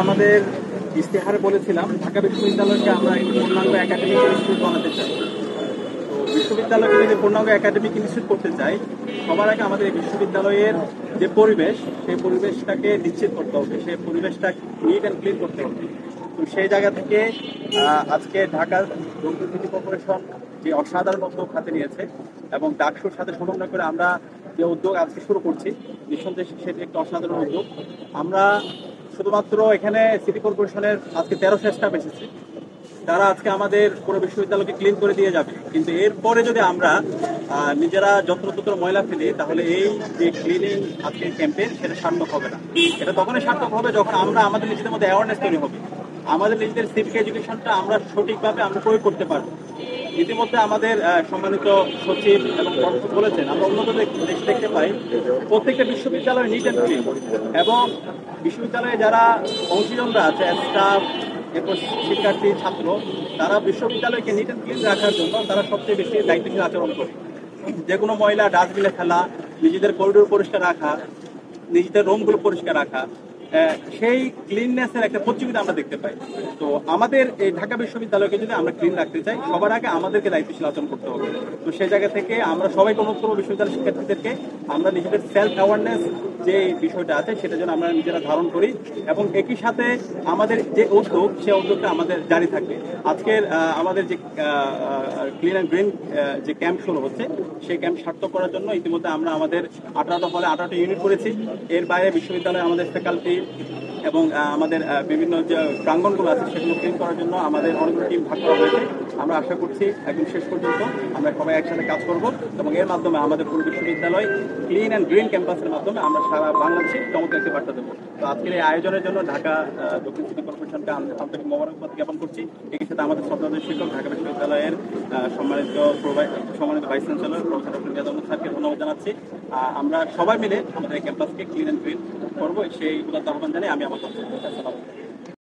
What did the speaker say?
আমাদের ইশতেহারে বলেছিলাম ঢাকা বিশ্ববিদ্যালয়কে আমরা একটি পূর্ণাঙ্গ একাডেমিক ইনস্টিটিউট বানাতে চাই। তো বিশ্ববিদ্যালয়কে যদি পূর্ণাঙ্গ একাডেমিক ইনস্টিটিউট করতে চাই, সবার আগে আমাদের এই বিশ্ববিদ্যালয়ের যে পরিবেশ, সেই পরিবেশটাকে নিশ্চিত করতে হবে, সেই পরিবেশটা নিট অ্যান্ড ক্লিন করতে হবে। তো সেই জায়গা থেকে আজকে ঢাকা দক্ষিণ সিটি কর্পোরেশন যে অসাধারণ উদ্যোগ হাতে নিয়েছে এবং ডাকসুর সাথে সমন্বয় করে আমরা যে উদ্যোগ আজকে শুরু করছি, নিঃসন্দেহে সেটি একটি অসাধারণ উদ্যোগ। আমরা শুধুমাত্র এখানে সিটি কর্পোরেশনের আজকে 1300 স্টাফ এসেছে, তারা আজকে আমাদের পুরো বিশ্ববিদ্যালয়কে ক্লিন করে দিয়ে যাবে। কিন্তু এরপরে যদি আমরা নিজেরা যত্রতত্র ময়লা ফেলি, তাহলে এই যে ক্লিনিং আজকে ক্যাম্পেইন সেটা সার্থক হবে না। এটা তখনই সার্থক হবে যখন আমরা আমাদের নিজেদের মধ্যে অ্যাওয়ারনেস তৈরি হবে, আমাদের নিজেদের সিভিক এডুকেশনটা আমরা সঠিকভাবে আমরা প্রয়োগ করতে পারবো। ইতিমধ্যে আমাদের সম্মানিত সচিব এবং পর্ষদ বলেছেন, আমরা উন্নত দেশ দেখতে পাই প্রত্যেকটা বিশ্ববিদ্যালয় নিট অ্যান্ড ক্লিন, এবং বিশ্ববিদ্যালয়ে যারা অংশীজনরা আছে, স্টাফ, এরপর শিক্ষার্থী, ছাত্র, তারা বিশ্ববিদ্যালয়কে নিট অ্যান্ড ক্লিন রাখার জন্য তারা সবচেয়ে বেশি দায়িত্বশীল আচরণ করে। যে কোনো ময়লা ডাস্টবিনে ফেলা, নিজেদের করিডোর পরিষ্কার রাখা, নিজেদের রুমগুলো পরিষ্কার রাখা, সেই ক্লিননেসের একটা প্রতিযোগিতা আমরা দেখতে পাই। তো আমাদের এই ঢাকা বিশ্ববিদ্যালয়কে যদি আমরা ক্লিন রাখতে চাই, সবার আগে আমাদেরকে দায়িত্বশীল আচরণ করতে হবে। তো সেই জায়গা থেকে আমরা সবাইকে অনুরোধ করবো বিশ্ববিদ্যালয় শিক্ষার্থীদেরকে আমরা নিজেদের সেলফ অ্যাওয়ারনেস যে বিষয়টা আছে সেটা যেন আমরা নিজেরা ধারণ করি, এবং একই সাথে আমাদের যে উদ্যোগ, সে উদ্যোগটা আমাদের জারি থাকবে। আজকের আমাদের যে ক্লিন অ্যান্ড গ্রিন যে ক্যাম্প শুরু হচ্ছে, সেই ক্যাম্প সার্থক করার জন্য ইতিমধ্যে আমরা আমাদের 18টা হলে 18টা ইউনিট করেছি। এর বাইরে বিশ্ববিদ্যালয়ে আমাদের ফ্যাকাল্টি এবং আমাদের বিভিন্ন যে প্রাঙ্গণগুলো আছে সেগুলো ক্লিন করার জন্য আমাদের অনেকগুলো টিম ভাগ করা হয়েছে। আমরা আশা করছি একদম শেষ পর্যন্ত আমরা সবাই একসাথে কাজ করব, এবং এর মাধ্যমে আমাদের পুরো বিশ্ববিদ্যালয় ক্লিন অ্যান্ড গ্রিন ক্যাম্পাসের মাধ্যমে আমরা সারা বাংলাদেশে চমৎকার একটি বার্তা দেবো। তো আজকের এই আয়োজনের জন্য ঢাকা দক্ষিণ সিটি কর্পোরেশনকে আন্তরিক মোবারকবাদ জ্ঞাপন করছি। একই সাথে আমাদের শ্রদ্ধার শিক্ষক ঢাকা বিশ্ববিদ্যালয়ের সম্মানিত vice chancellor professor doctor মিয়াদ Ahmed স্যারকে ধন্যবাদ জানাচ্ছি। আমরা সবাই মিলে আমাদের এই ক্যাম্পাসকে ক্লিন অ্যান্ড গ্রিন করবো, সেই উদাত্ত আহ্বান জানিয়ে আমি আমার কথা